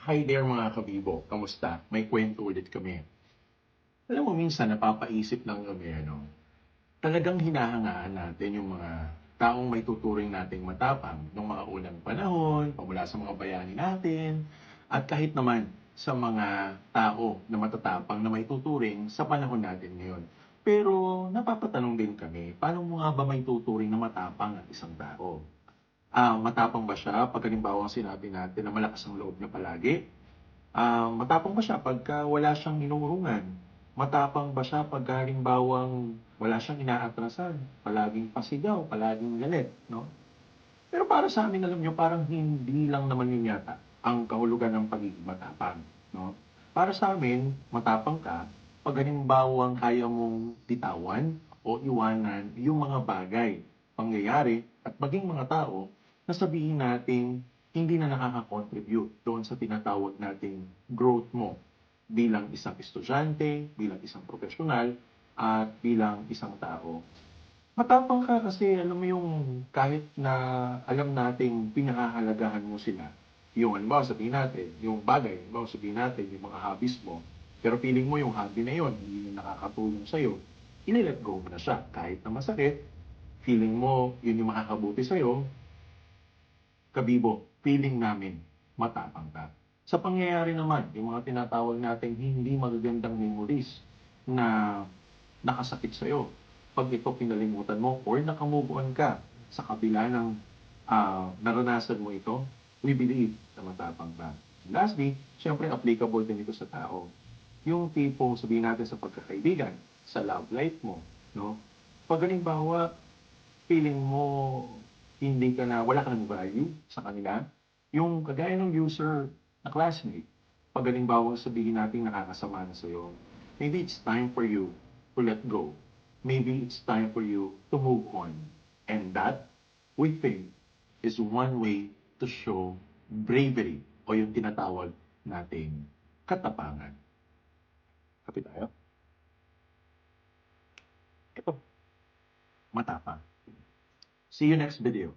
Hi there mga kabibo, kamusta? May kwento ulit kami. Alam mo minsan napapaisip lang kami talagang hinahangaan natin yung mga taong may tuturing nating matapang nung mga unang panahon, pamula sa mga bayani natin, at kahit naman sa mga tao na matatapang na may tuturing sa panahon natin ngayon. Pero napapatanong din kami, paano mo nga ba may tuturing na matapang ang isang tao? Matapang ba siya pag halimbawa sinabi natin na malakas ang loob niya palagi? Matapang ba siya pagka wala siyang inurungan? Matapang ba siya pag halimbawang wala siyang inaatrasan, palaging pasigaw, palaging galit, no? Pero para sa amin, alam niyo, parang hindi lang naman yun yata ang kahulugan ng pagiging matapang, no? Para sa amin, matapang ka pag halimbawang kaya mong bitawan o iwanan yung mga bagay, pangyayari at maging mga tao na sabihin natin hindi na nakaka-contribute doon sa tinatawag nating growth mo bilang isang estudyante, bilang isang profesional, at bilang isang tao. Matapang ka kasi alam mo yung kahit na alam nating pinahahalagahan mo sila, yung halimbawa sabihin natin, yung bagay, halimbawa sabihin natin, yung mga hobbies mo, pero feeling mo yung hobby na yun, hindi na nakakatulong sa'yo, inilet go mo na siya. Kahit na masakit, feeling mo yun yung makakabuti sa'yo, kabibo, feeling namin, matapang ka. Sa pangyayari naman, yung mga tinatawag nating hindi magagandang memories na nakasakit sa'yo, pag ito pinalimutan mo or nakamove on ka sa kabila ng naranasan mo ito, we believe na matapang ka. Lastly, syempre applicable din ito sa tao. Yung tipo, sabihin natin sa pagkakaibigan, sa love life mo, no? Pag halimbawa, feeling mo hindi ka na wala ka ng value sa kanila, yung kagaya ng user na classmate, pag halimbawa sabihin natin nakakasama na sa'yo, maybe it's time for you to let go. Maybe it's time for you to move on. And that, we think, is one way to show bravery o yung tinatawag nating katapangan. Kapit tayo? Ito, matapang. See you next video.